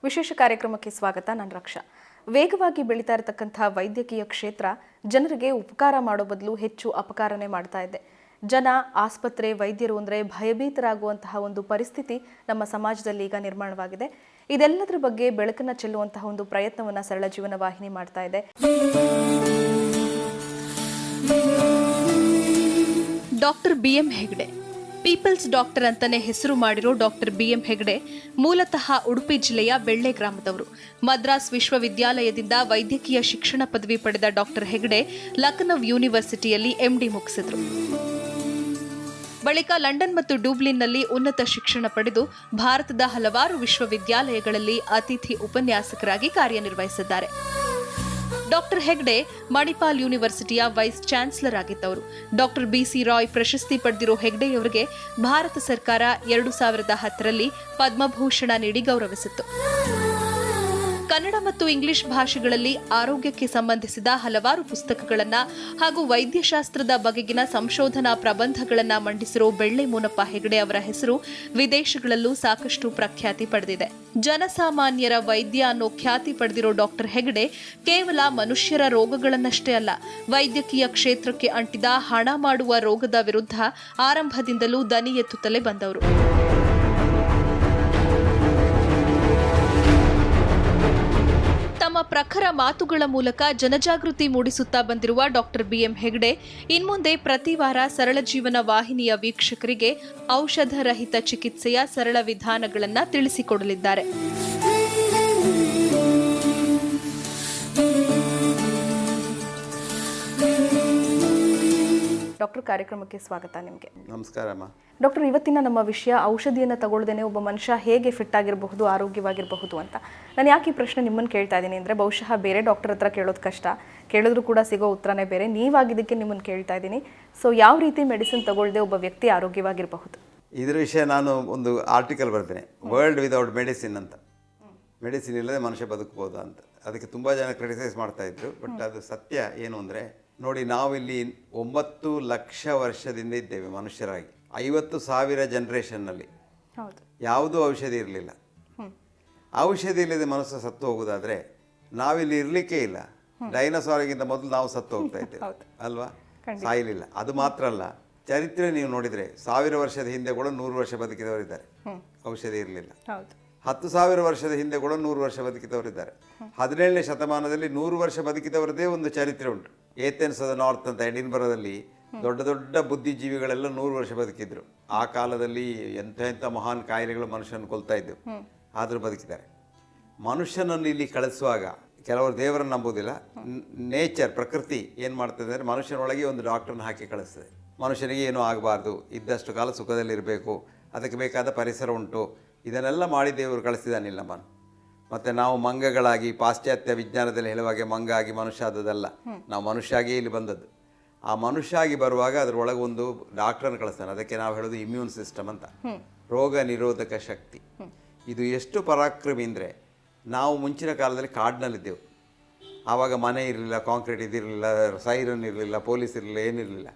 ವಿಶೇಷ ಕಾರ್ಯಕ್ರಮಕ್ಕೆ ಸ್ವಾಗತ. ನಾನು ರಕ್ಷಾ. ವೇಗವಾಗಿ ಬೆಳೀತಾ ಇರತಕ್ಕಂಥ ವೈದ್ಯಕೀಯ ಕ್ಷೇತ್ರ ಜನರಿಗೆ ಉಪಕಾರ ಮಾಡೋ ಬದಲು ಹೆಚ್ಚು ಅಪಕಾರನೇ ಮಾಡ್ತಾ ಇದೆ. ಜನ ಆಸ್ಪತ್ರೆ ವೈದ್ಯರು ಅಂದರೆ ಭಯಭೀತರಾಗುವಂತಹ ಒಂದು ಪರಿಸ್ಥಿತಿ ನಮ್ಮ ಸಮಾಜದಲ್ಲಿ ಈಗ ನಿರ್ಮಾಣವಾಗಿದೆ. ಇದೆಲ್ಲದರ ಬಗ್ಗೆ ಬೆಳಕನ್ನು ಚೆಲ್ಲುವಂತಹ ಒಂದು ಪ್ರಯತ್ನವನ್ನು ಸರಳ ಜೀವನ ವಾಹಿನಿ ಮಾಡ್ತಾ ಇದೆ. Doctor BM Hegde people's doctor ಅಂತಾನೆ ಹೆಸರು ಮಾಡಿರೋ ಡಾಕ್ಟರ್ BM ಹೆಗ್ಡೆ ಮೂಲತಃ ಉಡುಪಿ ಜಿಲ್ಲೆಯ ಬೆಳ್ಳೆ ಗ್ರಾಮದವರು. ಮದ್ರಾಸ್ ವಿಶ್ವವಿದ್ಯಾಲಯದಿಂದ ವೈದ್ಯಕೀಯ ಶಿಕ್ಷಣ ಪದವಿ ಪಡೆದ ಡಾಕ್ಟರ್ ಹೆಗ್ಡೆ ಲಖನೌ ಯೂನಿವರ್ಸಿಟಿಯಲ್ಲಿ MD ಮುಗಿಸಿದ್ರು. ಬಳಿಕ ಲಂಡನ್ ಮತ್ತು ಡೂಬ್ಲಿನ್ನಲ್ಲಿ ಉನ್ನತ ಶಿಕ್ಷಣ ಪಡೆದು ಭಾರತದ ಹಲವಾರು ವಿಶ್ವವಿದ್ಯಾಲಯಗಳಲ್ಲಿ ಅತಿಥಿ ಉಪನ್ಯಾಸಕರಾಗಿ ಕಾರ್ಯನಿರ್ವಹಿಸಿದ್ದಾರೆ. ಡಾಕ್ಟರ್ ಹೆಗ್ಡೆ ಮಣಿಪಾಲ್ ಯೂನಿವರ್ಸಿಟಿಯ ವೈಸ್ ಚಾನ್ಸಲರ್ ಆಗಿದ್ದವರು. ಡಾಕ್ಟರ್ BC ರಾಯ್ ಪ್ರಶಸ್ತಿ ಪಡೆದಿರೋ ಹೆಗ್ಡೆಯವರಿಗೆ ಭಾರತ ಸರ್ಕಾರ 2010ರಲ್ಲಿ ಪದ್ಮಭೂಷಣ ನೀಡಿ ಗೌರವಿಸಿತ್ತು. ಕನ್ನಡ ಮತ್ತು ಇಂಗ್ಲಿಷ್ ಭಾಷೆಗಳಲ್ಲಿ ಆರೋಗ್ಯಕ್ಕೆ ಸಂಬಂಧಿಸಿದ ಹಲವಾರು ಪುಸ್ತಕಗಳನ್ನು ಹಾಗೂ ವೈದ್ಯಶಾಸ್ತ್ರದ ಬಗೆಗಿನ ಸಂಶೋಧನಾ ಪ್ರಬಂಧಗಳನ್ನು ಮಂಡಿಸಿರೋ ಬೆಳ್ಳೆ ಮೂನಪ್ಪ ಹೆಗ್ಡೆ ಅವರ ಹೆಸರು ವಿದೇಶಗಳಲ್ಲೂ ಸಾಕಷ್ಟು ಪ್ರಖ್ಯಾತಿ ಪಡೆದಿದೆ. ಜನಸಾಮಾನ್ಯರ ವೈದ್ಯ ಅನ್ನೋ ಖ್ಯಾತಿ ಪಡೆದಿರೋ ಡಾಕ್ಟರ್ ಹೆಗ್ಡೆ ಕೇವಲ ಮನುಷ್ಯರ ರೋಗಗಳನ್ನಷ್ಟೇ ಅಲ್ಲ, ವೈದ್ಯಕೀಯ ಕ್ಷೇತ್ರಕ್ಕೆ ಅಂಟಿದ ಹಣ ಮಾಡುವ ರೋಗದ ವಿರುದ್ಧ ಆರಂಭದಿಂದಲೂ ದನಿ ಎತ್ತುತ್ತಲೇ ಬಂದವರು. ತಮ್ಮ ಪ್ರಖರ ಮಾತುಗಳ ಮೂಲಕ ಜನಜಾಗೃತಿ ಮೂಡಿಸುತ್ತಾ ಬಂದಿರುವ ಡಾಕ್ಟರ್ BM ಹೆಗ್ಡೆ ಇನ್ಮುಂದೆ ಪ್ರತಿ ವಾರ ಸರಳ ಜೀವನ ವಾಹಿನಿಯ ವೀಕ್ಷಕರಿಗೆ ಔಷಧ ರಹಿತ ಚಿಕಿತ್ಸೆಯ ಸರಳ ವಿಧಾನಗಳನ್ನು ತಿಳಿಸಿಕೊಡಲಿದ್ದಾರೆ. ಡಾಕ್ಟರ್, ಕಾರ್ಯಕ್ರಮಕ್ಕೆ ಸ್ವಾಗತ. ನಿಮಗೆ ನಮಸ್ಕಾರ. ಡಾಕ್ಟರ್, ಇವತ್ತಿನ ನಮ್ಮ ವಿಷಯ ಔಷಧಿಯನ್ನು ತಗೊಳ್ಳದೇನೆ ಒಬ್ಬ ಮನುಷ್ಯ ಹೇಗೆ ಫಿಟ್ ಆಗಿರಬಹುದು, ಆರೋಗ್ಯವಾಗಿರಬಹುದು ಅಂತ. ನಾನು ಯಾಕೆ ಈ ಪ್ರಶ್ನೆ ನಿಮ್ಮನ್ನು ಕೇಳ್ತಾ ಇದ್ದೀನಿ ಅಂದರೆ, ಬಹುಶಃ ಬೇರೆ ಡಾಕ್ಟರ್ ಹತ್ರ ಕೇಳೋದು ಕಷ್ಟ, ಕೇಳಿದ್ರು ಕೂಡ ಸಿಗೋ ಉತ್ತರನೇ ಬೇರೆ. ನೀವಾಗಿದ್ದಕ್ಕೆ ನಿಮ್ಮನ್ನು ಕೇಳ್ತಾ ಇದ್ದೀನಿ. ಸೊ ಯಾವ ರೀತಿ ಮೆಡಿಸಿನ್ ತಗೊಳ್ಳದೆ ಒಬ್ಬ ವ್ಯಕ್ತಿ ಆರೋಗ್ಯವಾಗಿರಬಹುದು? ಇದ್ರ ವಿಷಯ ನಾನು ಒಂದು ಆರ್ಟಿಕಲ್ ಬರ್ತೇನೆ, ವರ್ಲ್ಡ್ ವಿದೌಟ್ ಮೆಡಿಸಿನ್ ಅಂತ. ಮೆಡಿಸಿನ್ ಇಲ್ಲದೆ ಮನುಷ್ಯ ಬದುಕಬಹುದು ಅಂತ. ಅದಕ್ಕೆ ತುಂಬ ಜನ ಕ್ರಿಟಿಸೈಸ್ ಮಾಡ್ತಾ ಇದ್ರು. ಬಟ್ ಅದು ಸತ್ಯ ಏನು ಅಂದರೆ, ನೋಡಿ, ನಾವಿಲ್ಲಿ 9 ಲಕ್ಷ ವರ್ಷದಿಂದ ಇದ್ದೇವೆ ಮನುಷ್ಯರಾಗಿ. 50,000 ಜನರೇಷನ್ನಲ್ಲಿ ಯಾವುದೂ ಔಷಧಿ ಇರಲಿಲ್ಲ. ಔಷಧಿ ಇಲ್ಲದೆ ಮನುಷ್ಯ ಸತ್ತು ಹೋಗೋದಾದರೆ ನಾವಿಲ್ಲಿ ಇರಲಿಕ್ಕೆ ಇಲ್ಲ. ಡೈನೋಸಾರ್ಗಿಂತ ಮೊದಲು ನಾವು ಸತ್ತು ಹೋಗ್ತಾ ಇದ್ದೇವೆ ಅಲ್ವಾ, ಸಾಯಲಿಲ್ಲ. ಅದು ಮಾತ್ರ ಅಲ್ಲ, ಚರಿತ್ರೆ ನೀವು ನೋಡಿದರೆ 1000 ವರ್ಷದ ಹಿಂದೆ ಕೂಡ 100 ವರ್ಷ ಬದುಕಿದವರಿದ್ದಾರೆ, ಔಷಧಿ ಇರಲಿಲ್ಲ. 10,000 ವರ್ಷದ ಹಿಂದೆ ಕೂಡ 100 ವರ್ಷ ಬದುಕಿದವರಿದ್ದಾರೆ. 17ನೇ ಶತಮಾನದಲ್ಲಿ 100 ವರ್ಷ ಬದುಕಿದವರದೇ ಒಂದು ಚರಿತ್ರೆ ಉಂಟು. ಏಥೆನ್ಸ್ ಆಫ್ ದ ನಾರ್ತ್ ಅಂತ ಎಡಿನ್ಬರದಲ್ಲಿ ದೊಡ್ಡ ದೊಡ್ಡ ಬುದ್ಧಿಜೀವಿಗಳೆಲ್ಲ 100 ವರ್ಷ ಬದುಕಿದ್ರು. ಆ ಕಾಲದಲ್ಲಿ ಎಂಥ ಮಹಾನ್ ಕಾಯಿಲೆಗಳು ಮನುಷ್ಯನ ಕೊಲ್ತಾ ಇದ್ದವು, ಆದರೂ ಬದುಕಿದ್ದಾರೆ. ಮನುಷ್ಯನನ್ನು ಇಲ್ಲಿ ಕಳಿಸುವಾಗ ಕೆಲವರು ದೇವರನ್ನು ನಂಬುವುದಿಲ್ಲ. ನೇಚರ್, ಪ್ರಕೃತಿ ಏನು ಮಾಡ್ತದೆ ಅಂದರೆ, ಮನುಷ್ಯನೊಳಗೆ ಒಂದು ಡಾಕ್ಟರ್ನ ಹಾಕಿ ಕಳಿಸ್ತದೆ. ಮನುಷ್ಯನಿಗೆ ಏನೂ ಆಗಬಾರ್ದು, ಇದ್ದಷ್ಟು ಕಾಲ ಸುಖದಲ್ಲಿರಬೇಕು, ಅದಕ್ಕೆ ಬೇಕಾದ ಪರಿಸರ ಉಂಟು, ಇದನ್ನೆಲ್ಲ ಮಾಡಿ ದೇವರು ಕಳಿಸಿದಾನಿಲ್ಲ ನಮ್ಮನ್ನು. ಮತ್ತು ನಾವು ಮಂಗಗಳಾಗಿ ಪಾಶ್ಚಾತ್ಯ ವಿಜ್ಞಾನದಲ್ಲಿ ಹೇಳುವಾಗೆ ಮಂಗ ಆಗಿ ಮನುಷ್ಯ ಆದದಲ್ಲ, ನಾವು ಮನುಷ್ಯ ಆಗಿಯೇ ಇಲ್ಲಿ ಬಂದದ್ದು. ಆ ಮನುಷ್ಯ ಆಗಿ ಬರುವಾಗ ಅದರೊಳಗೆ ಒಂದು ಡಾಕ್ಟ್ರನ್ನು ಕಳಿಸ್ತಾನೆ. ಅದಕ್ಕೆ ನಾವು ಹೇಳೋದು ಇಮ್ಯೂನ್ ಸಿಸ್ಟಮ್ ಅಂತ, ರೋಗ ನಿರೋಧಕ ಶಕ್ತಿ. ಇದು ಎಷ್ಟು ಪರಾಕ್ರಮಿ ಅಂದರೆ, ನಾವು ಮುಂಚಿನ ಕಾಲದಲ್ಲಿ ಕಾಡಿನಲ್ಲಿದ್ದೆವು. ಆವಾಗ ಮನೆ ಇರಲಿಲ್ಲ, ಕಾಂಕ್ರೀಟ್ ಇದಿರಲಿಲ್ಲ, ಸೈರನ್ ಇರಲಿಲ್ಲ, ಪೊಲೀಸ್ ಇರಲಿಲ್ಲ, ಏನಿರಲಿಲ್ಲ.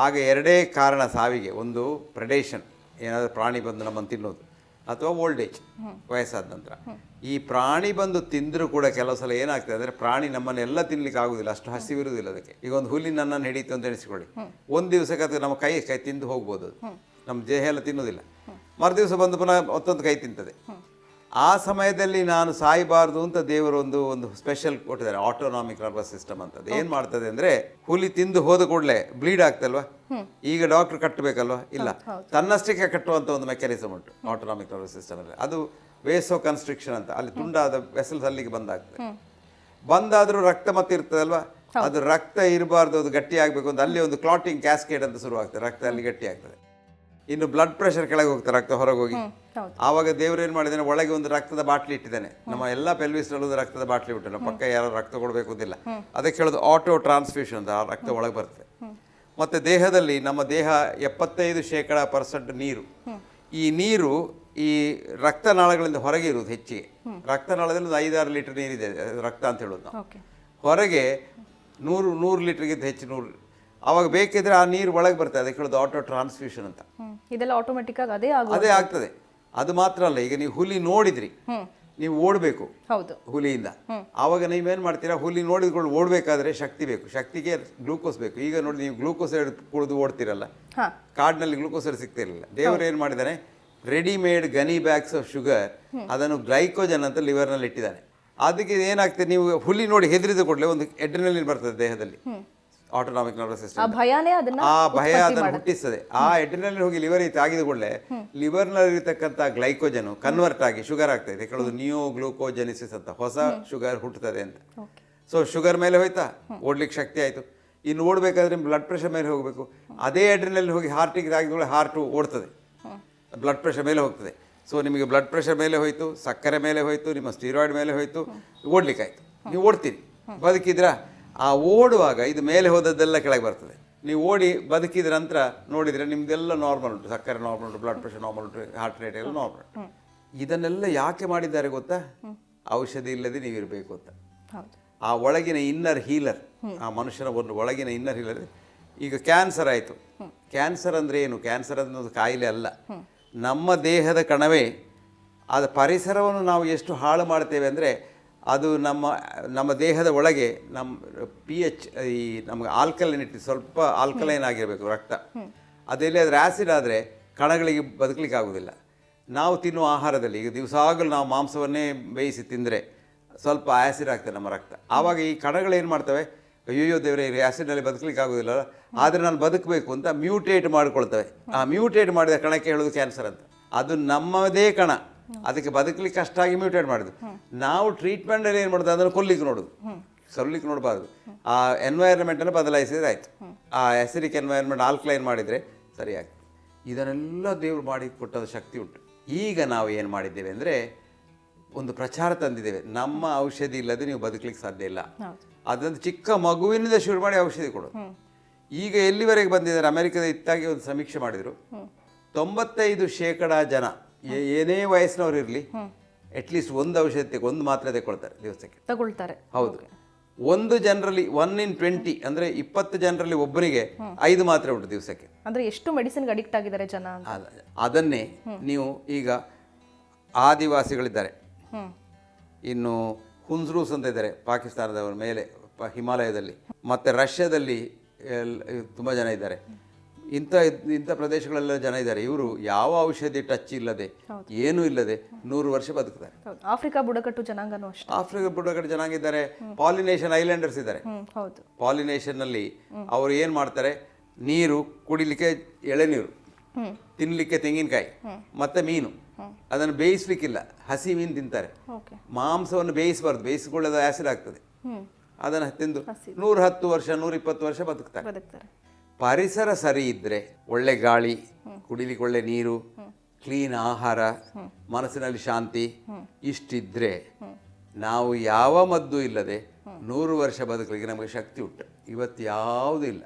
ಆಗ ಎರಡೇ ಕಾರಣ ಸಾವಿಗೆ. ಒಂದು ಪ್ರೆಡೇಷನ್, ಏನಾದರೂ ಪ್ರಾಣಿ ಬಂದು ನಮ್ಮನ್ನು ತಿನ್ನೋದು, ಅಥವಾ ಓಲ್ಡ್ ಏಜ್, ವಯಸ್ಸಾದ ನಂತರ. ಈ ಪ್ರಾಣಿ ಬಂದು ತಿಂದರೂ ಕೂಡ ಕೆಲವು ಸಲ ಏನಾಗ್ತದೆ ಅಂದರೆ, ಪ್ರಾಣಿ ನಮ್ಮನ್ನೆಲ್ಲ ತಿನ್ಲಿಕ್ಕೆ ಆಗೋದಿಲ್ಲ, ಅಷ್ಟು ಹಸಿವಿರುವುದಿಲ್ಲ ಅದಕ್ಕೆ. ಈಗ ಒಂದು ಹುಲಿ ನನ್ನನ್ನು ಹಿಡಿತು ಅಂತ ಎಣಿಸ್ಕೊಳ್ಳಿ, ಒಂದು ದಿವಸಕ್ಕೆ ಅದು ನಮ್ಮ ಕೈ ತಿಂದು ಹೋಗ್ಬೋದು, ಅದು ನಮ್ಮ ದೇಹ ಎಲ್ಲ ತಿನ್ನೋದಿಲ್ಲ. ಮರುದಿವಸ ಬಂದು ಪುನಃ ಮತ್ತೊಂದು ಕೈ ತಿಂತದೆ. ಆ ಸಮಯದಲ್ಲಿ ನಾನು ಸಾಯಬಾರ್ದು ಅಂತ ದೇವರು ಒಂದು ಸ್ಪೆಷಲ್ ಕೊಟ್ಟಿದ್ದಾರೆ, ಆಟೋನಾಮಿಕ್ ನರ್ವಸ್ ಸಿಸ್ಟಮ್ ಅಂತ. ಅದು ಏನು ಮಾಡ್ತದೆ ಅಂದರೆ, ಹುಲಿ ತಿಂದು ಹೋದ ಕೂಡಲೇ ಬ್ಲೀಡ್ ಆಗ್ತಲ್ವಾ, ಈಗ ಡಾಕ್ಟರ್ ಕಟ್ಟಬೇಕಲ್ವಾ, ಇಲ್ಲ, ತನ್ನಷ್ಟಕ್ಕೆ ಕಟ್ಟುವಂಥ ಒಂದು ಮೆಕ್ಯಾನಿಸಮ್ ಉಂಟು ಆಟೋನಾಮಿಕ್ ನರ್ವಸ್ ಸಿಸ್ಟಮಲ್ಲಿ. ಅದು ವೇಸೋ ಕನ್ಸ್ಟ್ರಿಕ್ಷನ್ ಅಂತ. ಅಲ್ಲಿ ತುಂಡಾದ ವೆಸಲ್ಸ್ ಅಲ್ಲಿಗೆ ಬಂದಾಗ್ತದೆ. ಬಂದಾದರೂ ರಕ್ತ ಮತ್ತೆ ಇರ್ತದಲ್ವಾ, ಅದು ರಕ್ತ ಇರಬಾರ್ದು, ಅದು ಗಟ್ಟಿ ಆಗಬೇಕು ಅಂತ ಅಲ್ಲಿ ಒಂದು ಕ್ಲಾಟಿಂಗ್ ಕ್ಯಾಸ್ಕೇಡ್ ಅಂತ ಶುರುವಾಗ್ತದೆ. ರಕ್ತ ಅಲ್ಲಿ ಗಟ್ಟಿ ಆಗ್ತದೆ. ಇನ್ನು ಬ್ಲಡ್ ಪ್ರೆಷರ್ ಕೆಳಗೆ ಹೋಗ್ತದೆ, ರಕ್ತ ಹೊರಗೆ ಹೋಗಿ. ಆವಾಗ ದೇವರು ಏನು ಮಾಡಿದ್ದಾನೆ, ಒಳಗೆ ಒಂದು ರಕ್ತದ ಬಾಟ್ಲಿ ಇಟ್ಟಿದ್ದಾನೆ. ನಮ್ಮ ಎಲ್ಲ ಪೆಲ್ವಿಸ್ನಲ್ಲೂ ಒಂದು ರಕ್ತದ ಬಾಟ್ಲಿ ಬಿಟ್ಟು, ನಮ್ಮ ಪಕ್ಕ ಯಾರು ರಕ್ತ ಕೊಡಬೇಕು ಅಂತಿಲ್ಲ. ಅದಕ್ಕೆ ಹೇಳೋದು ಆಟೋ ಟ್ರಾನ್ಸ್ಫ್ಯೂಷನ್ ಅಂತ. ಆ ರಕ್ತ ಒಳಗೆ ಬರ್ತದೆ. ಮತ್ತು ದೇಹದಲ್ಲಿ, ನಮ್ಮ ದೇಹ 75% ನೀರು. ಈ ನೀರು ಈ ರಕ್ತನಾಳಗಳಿಂದ ಹೊರಗೆ ಇರುವುದು ಹೆಚ್ಚಿಗೆ. ರಕ್ತನಾಳದಲ್ಲಿ ಒಂದು 5-6 ಲೀಟರ್ ನೀರಿದೆ, ರಕ್ತ ಅಂತ ಹೇಳೋದು ನಾವು. ಹೊರಗೆ 100 ಲೀಟರ್ಗಿಂತ ಹೆಚ್ಚು 100. ಆವಾಗ ಬೇಕಿದ್ರೆ ಆ ನೀರು ಒಳಗೆ ಬರ್ತದೆ, ಅದಕ್ಕೆ ಹೇಳೋದು ಆಟೋ ಟ್ರಾನ್ಸ್ಫ್ಯೂಷನ್ ಅಂತ. ಇದೆಲ್ಲ ಆಟೋಮೆಟಿಕ್ ಆಗಿ ಅದೇ ಆಗ್ತದೆ. ಅದು ಮಾತ್ರ ಅಲ್ಲ, ಈಗ ನೀವು ಹುಲಿ ನೋಡಿದ್ರಿ, ನೀವು ಓಡಬೇಕು ಹೌದು. ಹುಲಿಯಿಂದ. ಆವಾಗ ನೀವೇನು ಮಾಡ್ತೀರಾ, ಹುಲಿ ನೋಡಿದ್ಕೊಂಡು ಓಡಬೇಕಾದ್ರೆ ಶಕ್ತಿ ಬೇಕು, ಶಕ್ತಿಗೆ ಗ್ಲೂಕೋಸ್ ಬೇಕು. ಈಗ ನೋಡಿ ನೀವು ಗ್ಲೂಕೋಸ್ ಕುಡಿದು ಓಡ್ತಿರಲ್ಲ, ಕಾಡಿನಲ್ಲಿ ಗ್ಲೂಕೋಸ್ ಸಿಗ್ತಿರಲಿಲ್ಲ. ದೇವರು ಏನು ಮಾಡಿದ್ದಾನೆ, readymade Ghani bags of sugar ಅದನ್ನು ಗ್ಲೈಕೋಜನ್ ಅಂತ ಲಿವರ್ನಲ್ಲಿ ಇಟ್ಟಿದ್ದಾನೆ. ಅದಕ್ಕೆ ಏನಾಗ್ತದೆ, ನೀವು ಹುಲಿ ನೋಡಿ ಹೆದರಿದ ಕೂಡಲೇ ಒಂದು ಎಡ್ರಿನಲಿನ್ ಬರ್ತದೆ ದೇಹದಲ್ಲಿ, ಆಟೋನಾಮಿಕ್ ನರ್ವಸ್ ಸಿಸ್ಟಮ್. ಆ ಭಯ ಅದನ್ನು ಹುಟ್ಟಿಸ್ತದೆ. ಆ ಎಡ್ರಿನಲಿನ್ ಹೋಗಿ ಲಿವರ್ ತಾಗಿದ ಕೂಡಲೇ ಲಿವರ್ನಲ್ಲಿ ಇರತಕ್ಕಂಥ ಗ್ಲೈಕೋಜನ್ ಕನ್ವರ್ಟ್ ಆಗಿ ಶುಗರ್ ಆಗ್ತದೆ. ಕೆಲವು ನಿಯೋ ಗ್ಲೂಕೋಜೆನಿಸಿಸ್ ಅಂತ ಹೊಸ ಶುಗರ್ ಹುಟ್ಟುತ್ತದೆ ಅಂತ. ಸೊ ಶುಗರ್ ಮೇಲೆ ಹೋಯ್ತಾ, ಓಡ್ಲಿಕ್ಕೆ ಶಕ್ತಿ ಆಯಿತು. ಇನ್ನು ಓಡಬೇಕಾದ್ರೆ ಬ್ಲಡ್ ಪ್ರೆಷರ್ ಮೇಲೆ ಹೋಗಬೇಕು. ಅದೇ ಎಡ್ರಿನಲ್ಲಿ ಹೋಗಿ ಹಾರ್ಟಿಗೆ ತಾಗಿದ ಹಾರ್ಟು ಓಡ್ತದೆ, ಬ್ಲಡ್ ಪ್ರೆಷರ್ ಮೇಲೆ ಹೋಗ್ತದೆ. ಸೊ ನಿಮಗೆ ಬ್ಲಡ್ ಪ್ರೆಷರ್ ಮೇಲೆ ಹೋಯಿತು, ಸಕ್ಕರೆ ಮೇಲೆ ಹೋಯಿತು, ನಿಮ್ಮ ಸ್ಟೀರಾಯ್ಡ್ ಮೇಲೆ ಹೋಯಿತು, ಓಡ್ಲಿಕ್ಕಾಯ್ತು. ನೀವು ಓಡ್ತೀರಿ, ಬದುಕಿದ್ರಾ? ಆ ಓಡುವಾಗ ಇದು ಮೇಲೆ ಹೋದದ್ದೆಲ್ಲ ಕೆಳಗೆ ಬರ್ತದೆ. ನೀವು ಓಡಿ ಬದುಕಿದ ನಂತರ ನೋಡಿದರೆ ನಿಮ್ದೆಲ್ಲ ನಾರ್ಮಲ್ ಉಂಟು, ಸಕ್ಕರೆ ನಾರ್ಮಲ್ ಉಂಟು, ಬ್ಲಡ್ ಪ್ರೆಷರ್ ನಾರ್ಮಲ್ ಉಂಟು, ಹಾರ್ಟ್ ರೇಟ್ ಎಲ್ಲ ನಾರ್ಮಲ್ ಉಂಟು. ಇದನ್ನೆಲ್ಲ ಯಾಕೆ ಮಾಡಿದ್ದಾರೆ ಗೊತ್ತಾ? ಔಷಧಿ ಇಲ್ಲದೆ ನೀವಿರಬೇಕು ಅಂತ. ಆ ಒಳಗಿನ ಇನ್ನರ್ ಹೀಲರ್, ಆ ಮನುಷ್ಯನ ಒಂದು ಒಳಗಿನ ಇನ್ನರ್ ಹೀಲರ್. ಈಗ ಕ್ಯಾನ್ಸರ್ ಆಯಿತು. ಕ್ಯಾನ್ಸರ್ ಅಂದರೆ ಏನು? ಕ್ಯಾನ್ಸರ್ ಅನ್ನೋದು ಕಾಯಿಲೆ ಅಲ್ಲ, ನಮ್ಮ ದೇಹದ ಕಣವೇ. ಅದು ಪರಿಸರವನ್ನು ನಾವು ಎಷ್ಟು ಹಾಳು ಮಾಡ್ತೇವೆ ಅಂದರೆ, ಅದು ನಮ್ಮ ದೇಹದ ಒಳಗೆ ನಮ್ಮ pH, ಈ ನಮಗೆ ಆಲ್ಕಲೈನಿಟಿ, ಸ್ವಲ್ಪ ಆಲ್ಕಲೈನ್ ಆಗಿರಬೇಕು ರಕ್ತ. ಅದೆಲ್ಲಿ ಅದರ ಆ್ಯಸಿಡ್ ಆದರೆ ಕಣಗಳಿಗೆ ಬದುಕಲಿಕ್ಕೆ ಆಗೋದಿಲ್ಲ. ನಾವು ತಿನ್ನುವ ಆಹಾರದಲ್ಲಿ ಈಗ ದಿವಸಾಗಲೂ ನಾವು ಮಾಂಸವನ್ನೇ ಬೇಯಿಸಿ ತಿಂದರೆ ಸ್ವಲ್ಪ ಆ್ಯಸಿಡ್ ಆಗ್ತದೆ ನಮ್ಮ ರಕ್ತ. ಆವಾಗ ಈ ಕಣಗಳೇನು ಮಾಡ್ತವೆ, ಅಯ್ಯೋ ದೇವರೇ, ಆ್ಯಸಿಡ್ನಲ್ಲಿ ಬದುಕಲಿಕ್ಕೆ ಆಗೋದಿಲ್ಲ, ಆದರೆ ನಾನು ಬದುಕಬೇಕು ಅಂತ ಮ್ಯೂಟೇಟ್ ಮಾಡಿಕೊಳ್ತವೆ. ಆ ಮ್ಯೂಟೇಟ್ ಮಾಡಿದ ಕಣಕ್ಕೆ ಹೇಳೋದು ಕ್ಯಾನ್ಸರ್ ಅಂತ. ಅದು ನಮ್ಮದೇ ಕಣ, ಅದಕ್ಕೆ ಬದುಕಲಿಕ್ಕೆ ಕಷ್ಟಾಗಿ ಮ್ಯೂಟೇಟ್ ಮಾಡಿದ್ದು. ನಾವು ಟ್ರೀಟ್ಮೆಂಟಲ್ಲಿ ಏನು ಮಾಡೋದು, ಅದನ್ನು ಕೊಲ್ಲಿಕ್ಕೆ ನೋಡೋದು, ಸೊಲ್ಲಿಕ್ಕೆ ನೋಡಬಾರ್ದು. ಆ ಎನ್ವೈರ್ಮೆಂಟನ್ನು ಬದಲಾಯಿಸಿದ್ರೆ ಆಯಿತು. ಆ ಆ್ಯಸಿಡಿಕ್ ಎನ್ವೈರ್ಮೆಂಟ್ ಆಲ್ಕಲೈನ್ ಮಾಡಿದರೆ ಸರಿಯಾಗ್ತದೆ. ಇದನ್ನೆಲ್ಲ ದೇವರು ಮಾಡಿ ಕೊಟ್ಟದ ಶಕ್ತಿ ಉಂಟು. ಈಗ ನಾವು ಏನು ಮಾಡಿದ್ದೇವೆ ಅಂದರೆ, ಒಂದು ಪ್ರಚಾರ ತಂದಿದ್ದೇವೆ, ನಮ್ಮ ಔಷಧಿ ಇಲ್ಲದೆ ನೀವು ಬದುಕಲಿಕ್ಕೆ ಸಾಧ್ಯ ಇಲ್ಲ. ಅದೊಂದು ಚಿಕ್ಕ ಮಗುವಿನಿಂದ ಶುರು ಮಾಡಿ ಔಷಧಿ ಕೊಡೋದು. ಈಗ ಎಲ್ಲಿವರೆಗೆ ಬಂದಿದ್ದಾರೆ, ಅಮೆರಿಕದ ಇತ್ತಾಗಿ ಒಂದು ಸಮೀಕ್ಷೆ ಮಾಡಿದರು, 95% ಜನ ಏನೇ ವಯಸ್ಸಿನವ್ರು ಇರಲಿ ಅಟ್ಲೀಸ್ಟ್ ಒಂದು ಔಷಧಿ ಒಂದು ಮಾತ್ರೆ ತಗೊಳ್ತಾರೆ ದಿವಸಕ್ಕೆ, ತಗೊಳ್ತಾರೆ. ಹೌದು. ಒಂದು ಜನರಲ್ಲಿ 1 in 20 ಅಂದರೆ 20 ಜನರಲ್ಲಿ ಒಬ್ಬರಿಗೆ 5 ಮಾತ್ರೆ ಉಂಟು ದಿವಸಕ್ಕೆ. ಅಂದ್ರೆ ಎಷ್ಟು ಮೆಡಿಸಿನ್ಗೆ ಅಡಿಕ್ಟ್ ಆಗಿದ್ದಾರೆ ಜನ. ಅದನ್ನೇ ನೀವು ಈಗ ಆದಿವಾಸಿಗಳಿದ್ದಾರೆ, ಇನ್ನು ಹುನ್ಸ್ರೂಸ್ ಅಂತ ಇದ್ದಾರೆ ಪಾಕಿಸ್ತಾನದವರ ಮೇಲೆ ಹಿಮಾಲಯದಲ್ಲಿ, ಮತ್ತು ರಷ್ಯಾದಲ್ಲಿ ತುಂಬ ಜನ ಇದ್ದಾರೆ. ಇಂಥ ಪ್ರದೇಶಗಳೆಲ್ಲ ಜನ ಇದ್ದಾರೆ. ಇವರು ಯಾವ ಔಷಧಿ ಟಚ್ ಇಲ್ಲದೆ, ಏನೂ ಇಲ್ಲದೆ 100 ವರ್ಷ ಬದುಕ್ತಾರೆ. ಆಫ್ರಿಕಾ ಬುಡಕಟ್ಟು ಜನಾಂಗನೂ ಅಷ್ಟೇ. ಆಫ್ರಿಕಾ ಬುಡಕಟ್ಟು ಜನಾಂಗ ಇದ್ದಾರೆ. ಪಾಲಿನೇಷನ್ ಐಲ್ಯಾಂಡರ್ಸ್ ಇದ್ದಾರೆ. ಪಾಲಿನೇಷನ್ನಲ್ಲಿ ಅವರು ಏನು ಮಾಡ್ತಾರೆ, ನೀರು ಕುಡಿಲಿಕ್ಕೆ ಎಳೆನೀರು, ತಿನ್ನಲಿಕ್ಕೆ ತೆಂಗಿನಕಾಯಿ ಮತ್ತು ಮೀನು. ಅದನ್ನು ಬೇಯಿಸ್ಲಿಕ್ಕಿಲ್ಲ, ಹಸಿ ಮೀನು ತಿಂತಾರೆ. ಮಾಂಸವನ್ನು ಬೇಯಿಸಬಾರ್ದು, ಬೇಯಿಸಿಕೊಳ್ಳೋದು ಆ್ಯಸಿಡ್ ಆಗ್ತದೆ. ಅದನ್ನು ತಿಂದು 110 ವರ್ಷ 120 ವರ್ಷ ಬದುಕ್ತಾರೆ. ಪರಿಸರ ಸರಿ ಇದ್ದರೆ, ಒಳ್ಳೆ ಗಾಳಿ, ಕುಡಿಲಿಕ್ಕೆ ಒಳ್ಳೆ ನೀರು, ಕ್ಲೀನ್ ಆಹಾರ, ಮನಸ್ಸಿನಲ್ಲಿ ಶಾಂತಿ, ಇಷ್ಟಿದ್ರೆ ನಾವು ಯಾವ ಮದ್ದು ಇಲ್ಲದೆ 100 ವರ್ಷ ಬದುಕಲಿಕ್ಕೆ ನಮಗೆ ಶಕ್ತಿ ಉಂಟು. ಇವತ್ತು ಯಾವುದೂ ಇಲ್ಲ,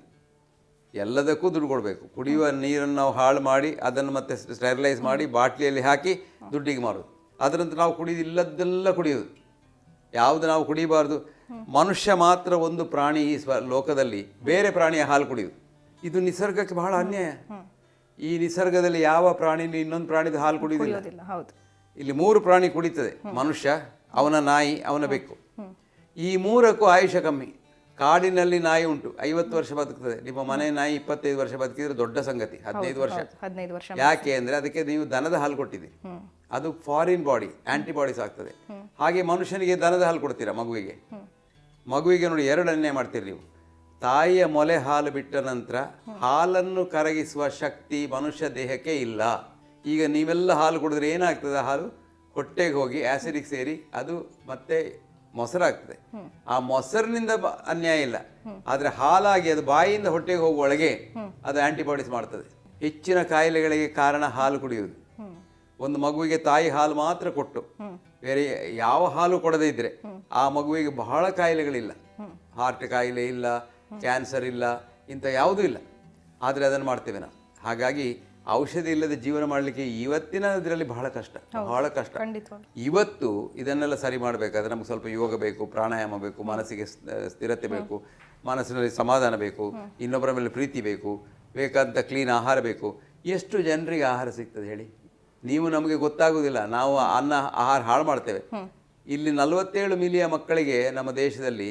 ಎಲ್ಲದಕ್ಕೂ ದುಡ್ಡು ಕೊಡಬೇಕು. ಕುಡಿಯುವ ನೀರನ್ನು ನಾವು ಹಾಳು ಮಾಡಿ ಅದನ್ನು ಮತ್ತೆ ಸ್ಟೆರಿಲೈಸ್ ಮಾಡಿ ಬಾಟ್ಲಿಯಲ್ಲಿ ಹಾಕಿ ದುಡ್ಡಿಗೆ ಮಾರೋದು. ಅದರಂತೆ ನಾವು ಕುಡಿಯೋದು ಇಲ್ಲದ್ದೆಲ್ಲ ಕುಡಿಯೋದು. ಯಾವುದು ನಾವು ಕುಡಿಯಬಾರ್ದು. ಮನುಷ್ಯ ಮಾತ್ರ ಒಂದು ಪ್ರಾಣಿ ಈ ಲೋಕದಲ್ಲಿ ಬೇರೆ ಪ್ರಾಣಿಯ ಹಾಲು ಕುಡಿಯೋದು. ಇದು ನಿಸರ್ಗಕ್ಕೆ ಬಹಳ ಅನ್ಯಾಯ. ಈ ನಿಸರ್ಗದಲ್ಲಿ ಯಾವ ಪ್ರಾಣಿನೂ ಇನ್ನೊಂದು ಪ್ರಾಣಿದ ಹಾಲು ಕುಡಿಯೋದಿಲ್ಲ. ಇಲ್ಲಿ 3 ಪ್ರಾಣಿ ಕುಡಿತದೆ, ಮನುಷ್ಯ, ಅವನ ನಾಯಿ, ಅವನ ಬೆಕ್ಕು. ಈ 3ಕ್ಕೂ ಆಯುಷ್ಯ ಕಮ್ಮಿ. ಕಾಡಿನಲ್ಲಿ ನಾಯಿ ಉಂಟು, 50 ವರ್ಷ ಬದುಕ್ತದೆ. ನಿಮ್ಮ ಮನೆ ನಾಯಿ 25 ವರ್ಷ ಬದುಕಿದ್ರೆ ದೊಡ್ಡ ಸಂಗತಿ. 15 ವರ್ಷ. ಯಾಕೆ ಅಂದರೆ ಅದಕ್ಕೆ ನೀವು ದನದ ಹಾಲು ಕೊಟ್ಟಿದ್ದೀರಿ, ಅದು ಫಾರಿನ್ ಬಾಡಿ, ಆಂಟಿಬಾಡೀಸ್ ಆಗ್ತದೆ. ಹಾಗೆ ಮನುಷ್ಯನಿಗೆ ದನದ ಹಾಲು ಕೊಡ್ತೀರಾ ಮಗುವಿಗೆ ನೋಡಿ 2 ಅನ್ಯಾಯ ಮಾಡ್ತೀರಿ ನೀವು. ತಾಯಿಯ ಮೊಲೆ ಹಾಲು ಬಿಟ್ಟ ನಂತರ ಹಾಲನ್ನು ಕರಗಿಸುವ ಶಕ್ತಿ ಮನುಷ್ಯ ದೇಹಕ್ಕೆ ಇಲ್ಲ. ಈಗ ನೀವೆಲ್ಲ ಹಾಲು ಕುಡಿದ್ರೆ ಏನಾಗ್ತದೆ, ಹಾಲು ಹೊಟ್ಟೆಗೆ ಹೋಗಿ ಆ್ಯಸಿಡಿಗೆ ಸೇರಿ ಅದು ಮತ್ತೆ ಮೊಸರಾಗ್ತದೆ. ಆ ಮೊಸರಿನಿಂದ ಅನ್ಯಾಯ ಇಲ್ಲ, ಆದರೆ ಹಾಲಾಗಿ ಅದು ಬಾಯಿಯಿಂದ ಹೊಟ್ಟೆಗೆ ಹೋಗುವೊಳಗೆ ಅದು ಆಂಟಿಬಾಡೀಸ್ ಮಾಡ್ತದೆ. ಹೆಚ್ಚಿನ ಕಾಯಿಲೆಗಳಿಗೆ ಕಾರಣ ಹಾಲು ಕುಡಿಯುವುದು. ಒಂದು ಮಗುವಿಗೆ ತಾಯಿ ಹಾಲು ಮಾತ್ರ ಕೊಟ್ಟು ಬೇರೆ ಯಾವ ಹಾಲು ಕೊಡದೇ ಇದ್ರೆ ಆ ಮಗುವಿಗೆ ಬಹಳ ಕಾಯಿಲೆಗಳಿಲ್ಲ. ಹಾರ್ಟ್ ಕಾಯಿಲೆ ಇಲ್ಲ, ಕ್ಯಾನ್ಸರ್ ಇಲ್ಲ, ಇಂಥ ಯಾವುದೂ ಇಲ್ಲ. ಆದರೆ ಅದನ್ನು ಮಾಡ್ತೇವೆ ನಾವು. ಹಾಗಾಗಿ ಔಷಧಿ ಇಲ್ಲದೆ ಜೀವನ ಮಾಡಲಿಕ್ಕೆ ಇವತ್ತಿನ ಇದರಲ್ಲಿ ಬಹಳ ಕಷ್ಟ. ಇವತ್ತು ಇದನ್ನೆಲ್ಲ ಸರಿ ಮಾಡಬೇಕಾದ್ರೆ ನಮ್ಗೆ ಸ್ವಲ್ಪ ಯೋಗ ಬೇಕು, ಪ್ರಾಣಾಯಾಮ ಬೇಕು, ಮನಸ್ಸಿಗೆ ಸ್ಥಿರತೆ ಬೇಕು, ಮನಸ್ಸಿನಲ್ಲಿ ಸಮಾಧಾನ ಬೇಕು, ಇನ್ನೊಬ್ಬರ ಮೇಲೆ ಪ್ರೀತಿ ಬೇಕು, ಬೇಕಾದಂಥ ಕ್ಲೀನ್ ಆಹಾರ ಬೇಕು. ಎಷ್ಟು ಜನರಿಗೆ ಆಹಾರ ಸಿಗ್ತದೆ ಹೇಳಿ? ನೀವು ನಮಗೆ ಗೊತ್ತಾಗೋದಿಲ್ಲ, ನಾವು ಆಹಾರ ಹಾಳು ಮಾಡ್ತೇವೆ. ಇಲ್ಲಿ 47 ಮಿಲಿಯನ್ ಮಕ್ಕಳಿಗೆ ನಮ್ಮ ದೇಶದಲ್ಲಿ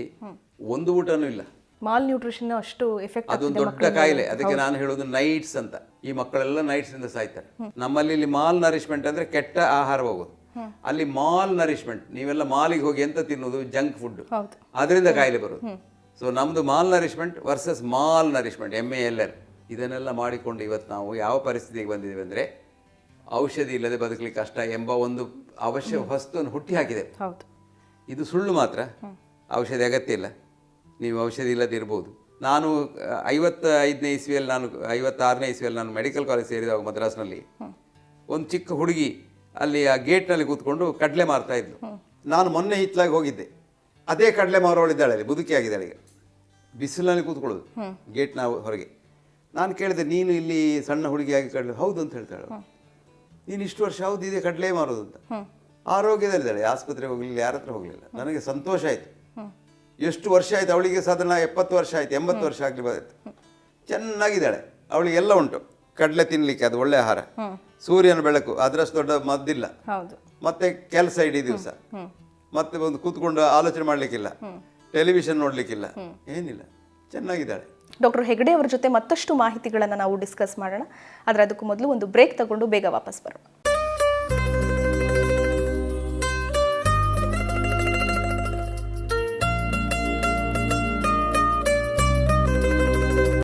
ಒಂದು ಊಟನೂ ಇಲ್ಲ. ಮಾಲ್ ನ್ಯೂಟ್ರಿಷನ್ ಅಷ್ಟು ಎಫೆಕ್ಟ್ ಅದೊಂದು ದೊಡ್ಡ ಕಾಯಿಲೆ. ಅದಕ್ಕೆ ನಾನು ಹೇಳೋದು ನೈಟ್ಸ್ ಅಂತ. ಈ ಮಕ್ಕಳೆಲ್ಲ ನೈಟ್ಸ್ ಇಂದ ಸಾಯ್ತಾರೆ. ನಮ್ಮಲ್ಲಿ ಇಲ್ಲಿ ಮಾಲ್ ನರಿಶ್ಮೆಂಟ್ ಅಂದ್ರೆ ಕೆಟ್ಟ ಆಹಾರ ಹೋಗೋದು. ಅಲ್ಲಿ ಮಾಲ್ ನರಿಶ್ಮೆಂಟ್, ನೀವೆಲ್ಲ ಮಾಲಿಗೆ ಹೋಗಿ ಎಂತ ತಿನ್ನೋದು, ಜಂಕ್ ಫುಡ್, ಅದರಿಂದ ಕಾಯಿಲೆ ಬರೋದು. ಸೊ ನಮ್ದು mall nourishment versus mall nourishment, MALR, ಇದನ್ನೆಲ್ಲ ಮಾಡಿಕೊಂಡು ಇವತ್ತು ನಾವು ಯಾವ ಪರಿಸ್ಥಿತಿಗೆ ಬಂದಿದ್ದೀವಿ ಅಂದರೆ ಔಷಧಿ ಇಲ್ಲದೆ ಬದುಕಲಿಕ್ಕೆ ಕಷ್ಟ ಎಂಬ ಒಂದು ಅವಶ್ಯ ವಸ್ತುವನ್ನು ಹುಟ್ಟಿ ಹಾಕಿದೆ. ಇದು ಸುಳ್ಳು ಮಾತ್ರ. ಔಷಧಿ ಅಗತ್ಯ ಇಲ್ಲ, ನೀವು ಔಷಧಿ ಇಲ್ಲದೆ ಇರ್ಬೋದು. ನಾನು 55ನೇ ಇಸ್ವಿಯಲ್ಲಿ, 56ನೇ ಇಸ್ವಿಯಲ್ಲಿ ನಾನು ಮೆಡಿಕಲ್ ಕಾಲೇಜ್ ಸೇರಿದಾಗ ಮದ್ರಾಸ್ನಲ್ಲಿ ಒಂದು ಚಿಕ್ಕ ಹುಡುಗಿ ಅಲ್ಲಿ ಆ ಗೇಟ್ನಲ್ಲಿ ಕೂತ್ಕೊಂಡು ಕಡಲೆ ಮಾರ್ತಾ ಇದ್ಲು. ನಾನು ಮೊನ್ನೆ ಹಿತ್ತಲಾಗಿ ಹೋಗಿದ್ದೆ, ಅದೇ ಕಡಲೆ ಮಾರೋಳಿದ್ದಾಳೆ, ಅಲ್ಲಿ ಬದುಕಿ ಆಗಿದ್ದಾಳೆ. ಈಗ ಬಿಸಿಲಿನಲ್ಲಿ ಕೂತ್ಕೊಳ್ಳೋದು ಗೇಟ್ನ ಹೊರಗೆ. ನಾನು ಕೇಳಿದೆ, ನೀನು ಇಲ್ಲಿ ಸಣ್ಣ ಹುಡುಗಿಯಾಗಿ ಕಡಲೆ? ಹೌದು ಅಂತ ಹೇಳ್ತಾಳೆ. ನೀನು ಇಷ್ಟು ವರ್ಷ ಹೌದು ಇದೇ ಕಡಲೆ ಮಾರೋದು ಅಂತ. ಆರೋಗ್ಯದಲ್ಲಿದ್ದಾಳೆ, ಆಸ್ಪತ್ರೆಗೆ ಹೋಗಲಿಲ್ಲ, ಯಾರ ಹತ್ರ ಹೋಗಲಿಲ್ಲ. ನನಗೆ ಸಂತೋಷ ಆಯಿತು. ಎಷ್ಟು ವರ್ಷ ಆಯಿತು ಅವಳಿಗೆ? ಸಾಧಾರಣ 70 ವರ್ಷ ಆಯಿತು, 80 ವರ್ಷ ಆಗಲಿ ಬಂದಿತ್ತು. ಚೆನ್ನಾಗಿದ್ದಾಳೆ, ಅವಳಿಗೆ ಎಲ್ಲ ಉಂಟು. ಕಡಲೆ ತಿನ್ನಲಿಕ್ಕೆ ಅದು ಒಳ್ಳೆ ಆಹಾರ, ಸೂರ್ಯನ ಬೆಳಕು, ಅದರಷ್ಟು ದೊಡ್ಡ ಮದ್ದಿಲ್ಲ, ಮತ್ತೆ ಕೆಲಸ ಇಡೀ ದಿವಸ, ಮತ್ತೆ ಒಂದು ಕೂತ್ಕೊಂಡು ಆಲೋಚನೆ ಮಾಡಲಿಕ್ಕಿಲ್ಲ, ಟೆಲಿವಿಷನ್ ನೋಡಲಿಕ್ಕಿಲ್ಲ, ಏನಿಲ್ಲ, ಚೆನ್ನಾಗಿದ್ದಾಳೆ. ಡಾಕ್ಟರ್ ಹೆಗ್ಡೆ ಅವರ ಜೊತೆ ಮತ್ತಷ್ಟು ಮಾಹಿತಿಗಳನ್ನು ನಾವು ಡಿಸ್ಕಸ್ ಮಾಡೋಣ. ಆದರೆ ಅದಕ್ಕೂ ಮೊದಲು ಒಂದು ಬ್ರೇಕ್ ತಗೊಂಡು ಬೇಗ ವಾಪಸ್ ಬರೋಣ.